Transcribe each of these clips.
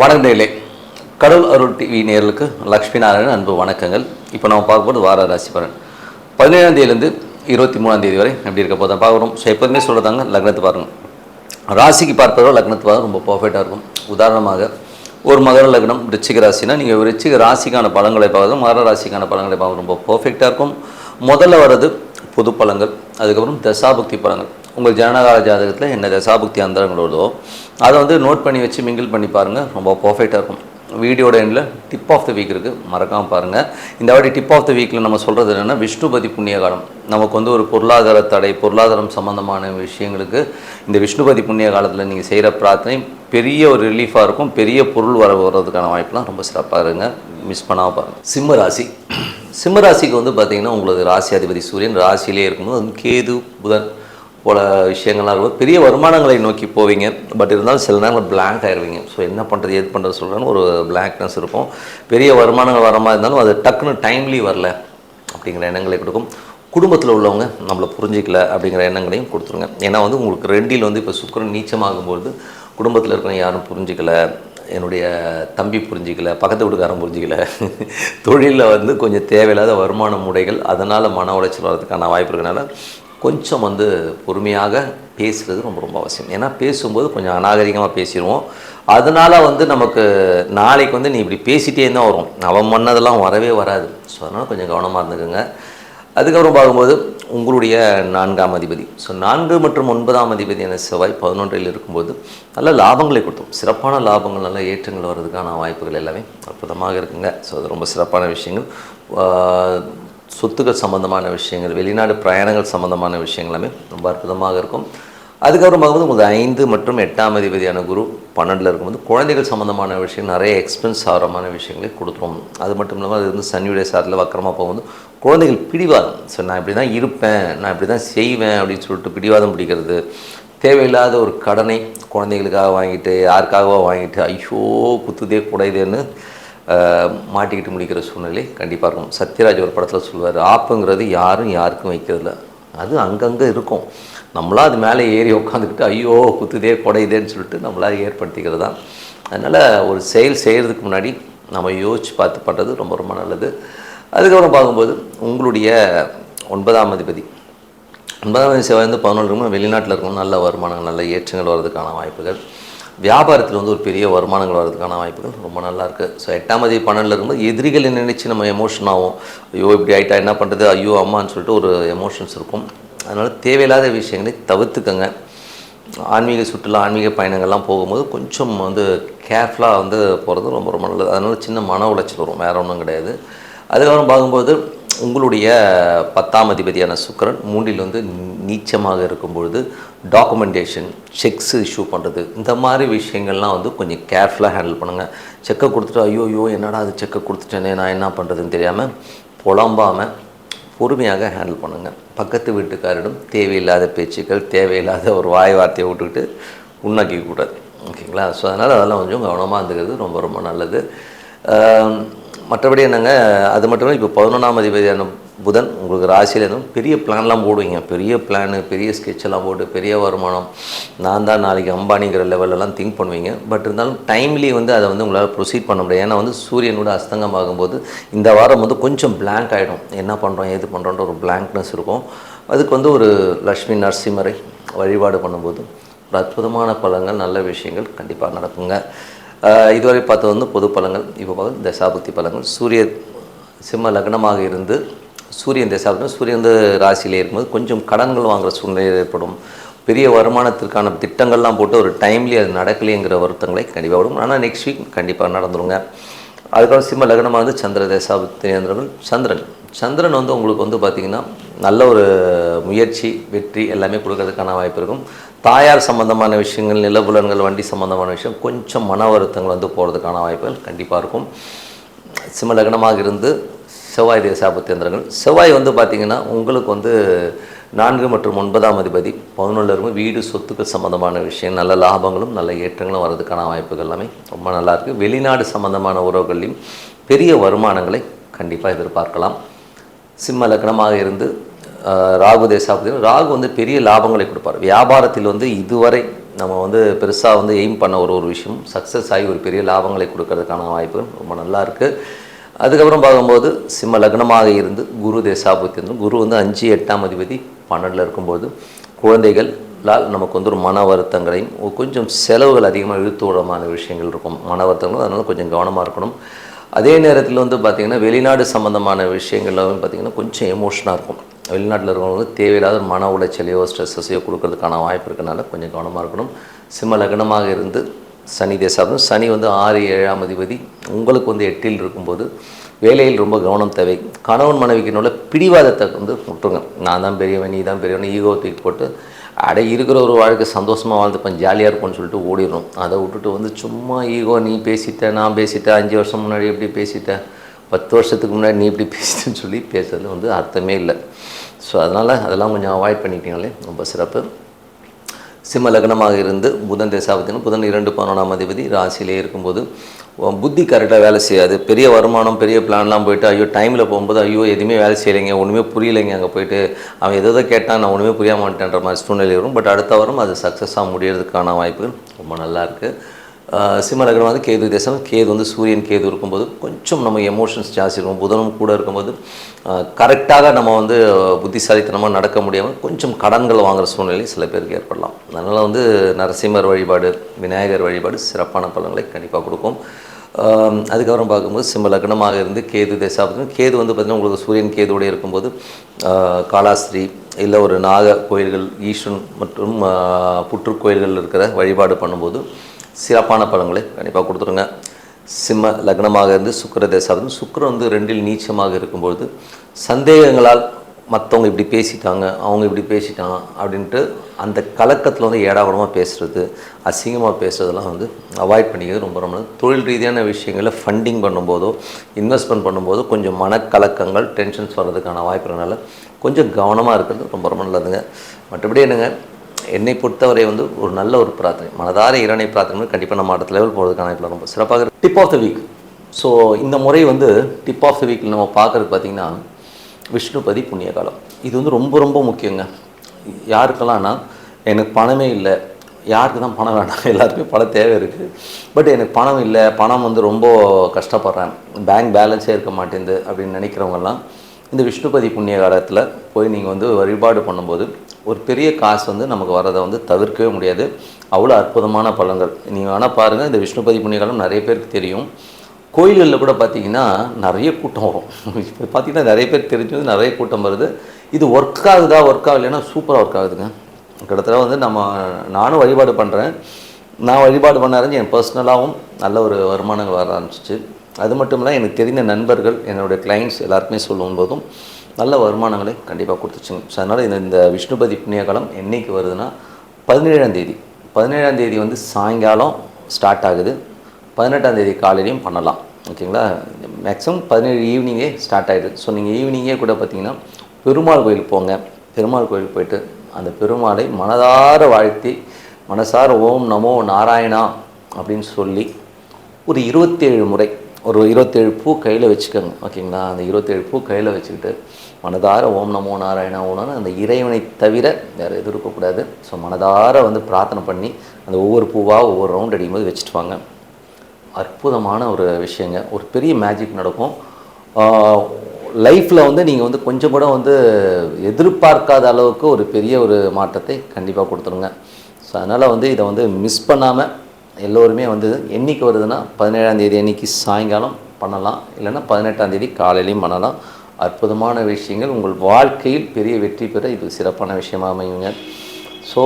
வணக்கங்களே, கடவுள் அருள் டிவி நேயர்களுக்கு லக்ஷ்மி நாராயணன் அன்பு வணக்கங்கள். இப்போ நம்ம பார்க்கும்போது வார ராசி பலன் 17ஆம் தேதியிலேருந்து 23ஆம் தேதி வரை எப்படி இருக்க போதான் பார்க்குறோம். ஸோ எப்போதுமே சொல்கிறதாங்க, லக்னத்தை பாருங்கள். ராசிக்கு பார்ப்பதோ லக்னத்தை பார்க்க ரொம்ப பர்ஃபெக்டாக இருக்கும். உதாரணமாக ஒரு மகர லக்னம் ரிச்சிக ராசினா நீங்கள் ரிச்சிக ராசிக்கான பலன்களை பார்க்குறது மகர ராசிக்கான பலன்களை பார்க்க ரொம்ப பர்ஃபெக்டாக இருக்கும். முதல்ல வர்றது பொது பலன்கள், அதுக்கப்புறம் தசாபுக்தி பலன்கள். உங்கள் ஜனனகால ஜாதகத்தில் என்ன தசாபுக்தி அந்தரங்கள் வருதோ அதை வந்து நோட் பண்ணி வச்சு மிங்கிள் பண்ணி பாருங்கள், ரொம்ப பர்ஃபெக்டாக இருக்கும். வீடியோட எண்டில் டிப் ஆஃப் த வீக் இருக்குது, மறக்காமல் பாருங்கள். இந்த வாட்டி டிப் ஆஃப் த வீக்கில் நம்ம சொல்கிறது என்னென்னா விஷ்ணுபதி புண்ணிய காலம். நமக்கு வந்து ஒரு பொருளாதார தடை, பொருளாதாரம் சம்மந்தமான விஷயங்களுக்கு இந்த விஷ்ணுபதி புண்ணிய காலத்தில் நீங்கள் செய்கிற பிரார்த்தனை பெரிய ஒரு ரிலீஃபாக இருக்கும். பெரிய பொருள் வர்றதுக்கான வாய்ப்புலாம் ரொம்ப சிறப்பாக இருங்க, மிஸ் பண்ணாமல் பாருங்கள். சிம்ம ராசி. சிம்ம ராசிக்கு வந்து பார்த்திங்கன்னா உங்களுக்கு ராசி அதிபதி சூரியன் ராசியிலே இருக்கும்போது அது கேது புதன் போல விஷயங்கள்லாம் இருக்கும். பெரிய வருமானங்களை நோக்கி போவீங்க, பட் இருந்தாலும் சில நேரம் பிளாங்க் ஆயிடுவீங்க. ஸோ என்ன பண்ணுறது ஏது பண்ணுறது சொல்கிறேன்னு ஒரு பிளாங்க்னஸ் இருக்கும். பெரிய வருமானங்கள் வர மாதிரி இருந்தாலும் அது டக்குன்னு டைம்லி வரல அப்படிங்கிற எண்ணங்களை கொடுக்கும். குடும்பத்தில் உள்ளவங்க நம்மளை புரிஞ்சிக்கல அப்படிங்கிற எண்ணங்களையும் கொடுத்துருங்க. ஏன்னா வந்து உங்களுக்கு ரெண்டில் வந்து இப்போ சுக்கிரன் நீச்சமாகும்போது குடும்பத்தில் இருக்கிறவங்க யாரும் புரிஞ்சிக்கல, என்னுடைய தம்பி புரிஞ்சிக்கல, பக்கத்து வீட்டுக்காரன் புரிஞ்சிக்கல, தொழிலில் வந்து கொஞ்சம் தேவையில்லாத வருமான முறைகள், அதனால் மன உளைச்சல் வர்றதுக்கான வாய்ப்பு இருக்கிறனால கொஞ்சம் வந்து பொறுமையாக பேசுகிறது ரொம்ப ரொம்ப அவசியம். ஏன்னா பேசும்போது கொஞ்சம் அநாகரிகமாக பேசிடுவோம். அதனால் வந்து நமக்கு நாளைக்கு வந்து நீ இப்படி பேசிட்டே தான் வரும், அவன் பண்ணதெல்லாம் வரவே வராது. ஸோ அதனால் கொஞ்சம் கவனமாக இருந்துக்குங்க. அதுக்கப்புறம் பார்க்கும்போது உங்களுடைய 4ஆம் அதிபதி, ஸோ 4 மற்றும் 9ஆம் அதிபதியான செவ்வாய் 11இல் இருக்கும்போது நல்ல லாபங்களை கொடுத்தோம். சிறப்பான லாபங்கள், நல்ல ஏற்றங்கள் வர்றதுக்கான வாய்ப்புகள் எல்லாமே அற்புதமாக இருக்குங்க. ஸோ அது ரொம்ப சிறப்பான விஷயங்கள். சொத்துக்கள் சம்மந்தமான விஷயங்கள், வெளிநாடு பிரயாணங்கள் சம்மந்தமான விஷயங்கள் எல்லாமே ரொம்ப அற்புதமாக இருக்கும். அதுக்கப்புறம் பார்க்கும்போது உங்களுக்கு 5 மற்றும் 8ஆம் அதிபதியான குரு 12இல் இருக்கும்போது குழந்தைகள் சம்மந்தமான விஷயம், நிறைய எக்ஸ்பென்ஸ் ஆகிறமான விஷயங்களை கொடுத்துரும். அது மட்டும் இல்லாமல் அது வந்து சனியுடைய சாரத்தில் வக்கரமாக போகும்போது குழந்தைகள் பிடிவாதம், ஸோ நான் இப்படி தான் இருப்பேன், நான் இப்படி தான் செய்வேன் அப்படின்னு சொல்லிட்டு பிடிவாதம் பிடிக்கிறது, தேவையில்லாத ஒரு கடனை குழந்தைகளுக்காக வாங்கிட்டு யாருக்காகவோ வாங்கிட்டு ஐயோ குத்துதே குடையுதேன்னு மாட்டிக்கிட்டு முடிக்கிற சூழ்நிலை கண்டிப்பாக இருக்கும். சத்யராஜ் ஒரு படத்தில் சொல்லுவார், ஆப்புங்கிறது யாரும் யாருக்கும் வைக்கிறதில்ல, அது அங்கங்கே இருக்கும், நம்மளாக அது மேலே ஏறி உட்காந்துக்கிட்டு ஐயோ குத்துதே குடையுதேன்னு சொல்லிட்டு நம்மளாக ஏற்படுத்திக்கிறது தான். அதனால் ஒரு செயல் செய்கிறதுக்கு முன்னாடி நம்ம யோசித்து பார்த்து பண்ணுறது ரொம்ப ரொம்ப நல்லது. அதுக்கப்புறம் பார்க்கும்போது உங்களுடைய 9ஆம் அதிபதி செவ்வாய் வந்து 11 இருக்கும், வெளிநாட்டில் இருக்கணும், நல்ல வருமானங்கள், நல்ல ஏற்றங்கள் வர்றதுக்கான வாய்ப்புகள், வியாபாரத்தில் வந்து ஒரு பெரிய வருமானங்கள் வர்றதுக்கான வாய்ப்புகள் ரொம்ப நல்லாயிருக்கு. ஸோ 8ஆம் அதிபதி 12இல் இருக்கும்போது எதிரிகளை நினச்சி நம்ம எமோஷன் ஆகும், ஐயோ இப்படி ஆகிட்டா என்ன பண்ணுறது, ஐயோ அம்மான்னு சொல்லிட்டு ஒரு எமோஷன்ஸ் இருக்கும். அதனால் தேவையில்லாத விஷயங்களை தவிர்த்துக்கங்க. ஆன்மீக சுற்றுலா, ஆன்மீக பயணங்கள்லாம் போகும்போது கொஞ்சம் வந்து கேர்ஃபுல்லாக வந்து போகிறது ரொம்ப ரொம்ப நல்லது. அதனால் சின்ன மன உளைச்சல் வரும், வேறு ஒன்றும் கிடையாது. அதுக்கப்புறம் பார்க்கும்போது உங்களுடைய 10ஆம் அதிபதியான சுக்கிரன் 3இல் வந்து நீச்சமாக இருக்கும்பொழுது டாக்குமெண்டேஷன், செக்ஸ் இஷ்யூ பண்ணுறது, இந்த மாதிரி விஷயங்கள்லாம் வந்து கொஞ்சம் கேர்ஃபுல்லாக ஹேண்டில் பண்ணுங்கள். செக்கை கொடுத்துட்டு ஐயோ என்னடா அது செக்கை கொடுத்துட்டேனே நான் என்ன பண்ணுறதுன்னு தெரியாமல் புலம்பாமல் பொறுமையாக ஹேண்டில் பண்ணுங்கள். பக்கத்து வீட்டுக்காரிடம் தேவையில்லாத பேச்சுக்கள், தேவையில்லாத ஒரு வாய் வார்த்தையை விட்டுக்கிட்டு உண்ணாக்கிக்க கூடாது, ஓகேங்களா? ஸோ அதனால் அதெல்லாம் கொஞ்சம் கவனமாக இருந்துக்கிறது ரொம்ப ரொம்ப நல்லது. மற்றபடி என்னங்க, அது மட்டும் இல்லை, இப்போ 11ஆம் அதிபதியான புதன் உங்களுக்கு ராசியில் இருந்தும் பெரிய பிளான்லாம் போடுவீங்க, பெரிய பிளானு, பெரிய ஸ்கெட்செல்லாம் போட்டு பெரிய வருமானம், நான் தான் நாளைக்கு அம்பானிங்கிற லெவலெல்லாம் திங்க் பண்ணுவீங்க. பட் இருந்தாலும் டைம்லி வந்து அதை வந்து உங்களால் ப்ரொசீட் பண்ண முடியாது. ஏன்னா வந்து சூரியனோட அஸ்தங்கம் ஆகும்போது இந்த வாரம் வந்து கொஞ்சம் பிளாங்க் ஆகிடும், என்ன பண்ணுறோம் ஏது பண்ணுறோன்ற ஒரு பிளாங்க்னஸ் இருக்கும். அதுக்கு வந்து ஒரு லக்ஷ்மி நரசிம்மரை வழிபாடு பண்ணும்போது ஒரு அற்புதமான பலன்கள், நல்ல விஷயங்கள் கண்டிப்பாக நடக்குங்க. இதுவரை பார்த்தது வந்து பொது பலன்கள். இப்போ பார்த்து தசாபுக்தி பலன்கள். சூரியன் சிம்ம லக்னமாக இருந்து சூரியன் தசாபுக்தி, சூரியன் வந்து ராசியிலே இருக்கும்போது கொஞ்சம் கடன்கள் வாங்குகிற சூழ்நிலை ஏற்படும். பெரிய வருமானத்திற்கான திட்டங்கள்லாம் போட்டு ஒரு டைம்லி அது நடக்கலைங்கிற வருத்தங்களை கண்டிப்பாக வரும். ஆனால் நெக்ஸ்ட் வீக் கண்டிப்பாக நடந்துருங்க. அதுக்கப்புறம் சிம்ம லக்னமாக வந்து சந்திர தசாபுக்திகள். சந்திரன் வந்து உங்களுக்கு வந்து பார்த்திங்கன்னா நல்ல ஒரு முயற்சி, வெற்றி எல்லாமே கொடுக்கறதுக்கான வாய்ப்பு இருக்கும். தாயார் சம்மந்தமான விஷயங்கள், நிலபுலன்கள், வண்டி சம்மந்தமான விஷயம், கொஞ்சம் மன வருத்தங்கள் வந்து போகிறதுக்கான வாய்ப்புகள் கண்டிப்பாக இருக்கும். சிம்ம லக்னமாக இருந்து செவ்வாய் தசாபுத்தியந்திரங்கள். செவ்வாய் வந்து பார்த்திங்கன்னா உங்களுக்கு வந்து 4 மற்றும் 9ஆம் அதிபதி 11இல் இருக்கும். வீடு, சொத்துக்கள் சம்மந்தமான விஷயம், நல்ல லாபங்களும் நல்ல ஏற்றங்களும் வர்றதுக்கான வாய்ப்புகள் எல்லாமே ரொம்ப நல்லாயிருக்கு. வெளிநாடு சம்மந்தமான உறவுகளையும் பெரிய வருமானங்களை கண்டிப்பாக எதிர்பார்க்கலாம். சிம்ம லக்னமாக இருந்து ராகு தேசாபதி, ராகு வந்து பெரிய லாபங்களை கொடுப்பார். வியாபாரத்தில் வந்து இதுவரை நம்ம வந்து பெருசாக வந்து எய்ம் பண்ண ஒரு விஷயம் சக்ஸஸ் ஆகி ஒரு பெரிய லாபங்களை கொடுக்கறதுக்கான வாய்ப்பு ரொம்ப நல்லா இருக்குது. அதுக்கப்புறம் பார்க்கும்போது சிம்ம லக்னமாக இருந்து குரு தேசாபுத்தி வந்து குரு வந்து 5 8ஆம் அதிபதி 12 இருக்கும்போது குழந்தைகளால் நமக்கு வந்து ஒரு மன வருத்தங்களையும் கொஞ்சம் செலவுகள் அதிகமாக இழுத்துவிடமான விஷயங்கள் இருக்கும். மன வருத்தங்களும் அதனால் கொஞ்சம் கவனமாக இருக்கணும். அதே நேரத்தில் வந்து பார்த்திங்கன்னா வெளிநாடு சம்மந்தமான விஷயங்கள்லாம் பார்த்திங்கன்னா கொஞ்சம் எமோஷனாக இருக்கும். வெளிநாட்டில் இருக்கிறவங்க தேவையில்லாத மன உளைச்சலையோ ஸ்ட்ரெஸ்ஸையோ கொடுக்கறதுக்கான வாய்ப்பு இருக்கனால கொஞ்சம் கவனமாக இருக்கணும். சிம்ம லக்னமாக இருந்து சனி தேசாபுத்தி சனி வந்து 6 7ஆம் அதிபதி உங்களுக்கு வந்து 8இல் இருக்கும்போது வேலையில் ரொம்ப கவனம் தேவை. கணவன் மனைவிக்கினுள்ள பிடிவாதத்தை வந்து விட்டுருங்க. நான் தான் பெரியவன் நீ தான் பெரியவன் ஈகோ தூக்கி போட்டு இருக்கிற ஒரு வாழ்க்கை சந்தோஷமாக வாழ்ந்துப்பேன் ஜாலியாக இருக்கும்னு சொல்லிட்டு ஓடிடணும். அதை விட்டுட்டு வந்து சும்மா ஈகோ நீ பேசிட்டேன் நான் பேசிட்டேன் 5 வருஷம் முன்னாடி எப்படி பேசிட்டேன் 10 வருஷத்துக்கு முன்னாடி நீ இப்படி பேசிட்டேன்னு சொல்லி பேசுறது வந்து அர்த்தமே இல்லை. ஸோ அதனால் அதெல்லாம் கொஞ்சம் அவாய்ட் பண்ணிட்டீங்களே ரொம்ப சிறப்பு. சிம்ம லக்னமாக இருந்து புதன் தேசாபத்தினா புதன் 2 11ஆம் அதிபதி ராசியிலே இருக்கும்போது புத்தி கரெக்டாக வேலை செய்யாது. பெரிய வருமானம் பெரிய பிளான்லாம் போயிட்டு ஐயோ டைமில் போகும்போது ஐயோ எதுவுமே வேலை செய்யலைங்க ஒன்றுமே புரியலைங்க அங்கே போயிட்டு அவன் எதோ கேட்டால் நான் ஒன்றுமே புரிய மாட்டேன்ற மாதிரி சூழ்நிலை வரும். பட் அடுத்த வாரம் அது சக்ஸஸாக முடியறதுக்கான வாய்ப்பு ரொம்ப நல்லா இருக்குது. சிம்ம லக்னம் வந்து கேது தேசம் கேது வந்து சூரியன் கேது இருக்கும்போது கொஞ்சம் நம்ம எமோஷன்ஸ் ஜாஸ்தி இருக்கும். புதனும் கூட இருக்கும்போது கரெக்டாக நம்ம வந்து புத்திசாலித்தனமாக நடக்க முடியாமல் கொஞ்சம் கடன்கள் வாங்குகிற சூழ்நிலை சில பேருக்கு ஏற்படலாம். அதனால் வந்து நரசிம்மர் வழிபாடு விநாயகர் வழிபாடு சிறப்பான பலன்களை கண்டிப்பாக கொடுக்கும். அதுக்கப்புறம் பார்க்கும்போது சிம்ம லக்னமாக இருந்து கேது தேசாபதி கேது வந்து பார்த்திங்கன்னா உங்களுக்கு சூரியன் கேதுவோடு இருக்கும்போது காலாஸ்திரி இல்லை ஒரு நாக கோயில்கள் ஈஸ்வரன் மற்றும் புற்றுக்கோயில்கள் இருக்கிற வழிபாடு பண்ணும்போது சிறப்பான பலன்களை கண்டிப்பாக கொடுத்துருங்க. சிம்ம லக்னமாக இருந்து சுக்கிர தேசாபதி சுக்கிரன் வந்து 2இல் நீச்சமாக இருக்கும்பொழுது சந்தேகங்களால் மற்றவங்க இப்படி பேசிட்டாங்க அவங்க இப்படி பேசிட்டாங்க அப்படின்ட்டு அந்த கலக்கத்தில் வந்து ஏடாகூடமாக பேசுகிறது அசிங்கமாக பேசுகிறதெல்லாம் வந்து அவாய்ட் பண்ணிக்கிறது ரொம்ப ரொம்ப தொழில் ரீதியான விஷயங்களில் ஃபண்டிங் பண்ணும்போதோ இன்வெஸ்ட்மெண்ட் பண்ணும்போதோ கொஞ்சம் மனக்கலக்கங்கள் டென்ஷன்ஸ் வர்றதுக்கான வாய்ப்புனால கொஞ்சம் கவனமாக இருக்கிறது ரொம்ப ரொம்ப நல்லதுங்க. மற்றபடி என்னங்க என்னை பொறுத்தவரை வந்து ஒரு நல்ல ஒரு பிரார்த்தனை மனதார இறைவனை பிரார்த்தனை கண்டிப்பாக நம்ம அடுத்த லெவல் போகிறதுக்கான வாய்ப்பு ரொம்ப சிறப்பாக இருக்குது. Tip of the week. So இந்த முறை வந்து டிப் ஆஃப் த வீக்கில் நம்ம பார்க்குறது பார்த்திங்கன்னா விஷ்ணுபதி புண்ணிய காலம். இது வந்து ரொம்ப ரொம்ப முக்கியங்க. யாருக்கெல்லாம்னா எனக்கு பணமே இல்லை யாருக்கு தான் பணம் வேண்டாம் எல்லாருக்குமே பணம் தேவை இருக்குது. பட் எனக்கு பணம் இல்லை பணம் வந்து ரொம்ப கஷ்டப்படுறேன் பேங்க் பேலன்ஸே இருக்க மாட்டேங்குது அப்படின்னு நினைக்கிறவங்கெல்லாம் இந்த விஷ்ணுபதி புண்ணிய காலத்தில் போய் நீங்கள் வந்து வழிபாடு பண்ணும்போது ஒரு பெரிய காசு வந்து நமக்கு வரதை வந்து தவிர்க்கவே முடியாது. அவ்வளோ அற்புதமான பலன்கள் நீங்கள் வேணால் பாருங்கள். இந்த விஷ்ணுபதி புண்ணிய காலம் நிறைய பேருக்கு தெரியும். கோயில்களில் கூட பார்த்திங்கன்னா நிறைய கூட்டம் வரும். இப்போ பார்த்திங்கன்னா நிறைய பேர் தெரிஞ்சது நிறைய கூட்டம் வருது. இது ஒர்க் ஆகுதா ஒர்க் ஆகலைன்னா சூப்பராக ஒர்க் ஆகுதுங்க. கிட்டத்தட்ட வந்து நானும் வழிபாடு பண்ணுறேன். நான் வழிபாடு பண்ண ஆரம்பிச்சு என் பர்சனலாகவும் நல்ல ஒரு வருமானங்கள் வர ஆரம்பிச்சிச்சு. அது மட்டும் இல்லை எனக்கு தெரிந்த நண்பர்கள் என்னுடைய கிளைண்ட்ஸ் எல்லாருக்குமே சொல்லும்போதும் நல்ல வருமானங்களை கண்டிப்பாக கொடுத்துச்சுங்க. ஸோ அதனால் இந்த விஷ்ணுபதி புண்ணிய காலம் என்றைக்கு வருதுன்னா 17ஆம் தேதி. 17ஆம் தேதி வந்து சாயங்காலம் ஸ்டார்ட் ஆகுது. 18ஆம் தேதி காலையிலையும் பண்ணலாம். ஓகேங்களா. மேக்ஸிமம் 17 ஈவினிங்கே ஸ்டார்ட் ஆகிடுது. ஸோ நீங்கள் ஈவினிங்கே கூட பார்த்தீங்கன்னா பெருமாள் கோயிலுக்கு போங்க. பெருமாள் கோயிலுக்கு போயிட்டு அந்த பெருமாளை மனதார வாழ்த்தி மனசார ஓம் நமோ நாராயணா அப்படின்னு சொல்லி ஒரு 27 முறை ஒரு 27 பூ கையில் வச்சுக்கோங்க. ஓகேங்களா. அந்த 27 பூ கையில் வச்சுக்கிட்டு மனதார ஓம் நமோ நாராயணா ஓம்னு அந்த இறைவனை தவிர வேறு எதுவும் இருக்கக்கூடாது. ஸோ மனதார வந்து பிரார்த்தனை பண்ணி அந்த ஒவ்வொரு பூவாக ஒவ்வொரு ரவுண்ட் அடிக்கும்போது வச்சுட்டு வாங்க. அற்புதமான ஒரு விஷயங்க. ஒரு பெரிய மேஜிக் நடக்கும் லைஃப்பில். வந்து நீங்கள் வந்து கொஞ்சம் கூட வந்து எதிர்பார்க்காத அளவுக்கு ஒரு பெரிய ஒரு மாற்றத்தை கண்டிப்பாக கொடுத்துருங்க. ஸோ அதனால் வந்து இதை வந்து மிஸ் பண்ணாமல் எல்லோருமே வந்து என்றைக்கு வருதுன்னா 17ஆம் தேதி அன்றைக்கி சாயங்காலம் பண்ணலாம். இல்லைன்னா 18ஆம் தேதி காலையிலையும் பண்ணலாம். அற்புதமான விஷயங்கள் உங்கள் வாழ்க்கையில் பெரிய வெற்றி பெற இது சிறப்பான விஷயமாக அமையுங்க. ஸோ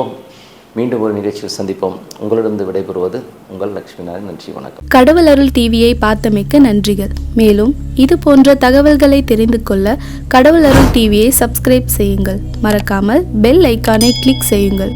மீண்டும் ஒரு நிகழ்ச்சியில் சந்திப்போம். உங்களிடம் விடைபெறுவது உங்கள் லட்சுமி நாராயணன். நன்றி, வணக்கம். கடவுள் அருள் டிவியை பார்த்தமைக்க நன்றிகள். மேலும் இது போன்ற தகவல்களை தெரிந்து கொள்ள கடவுள் அருள் டிவியை சப்ஸ்கிரைப் செய்யுங்கள். மறக்காமல் பெல் ஐக்கானை கிளிக் செய்யுங்கள்.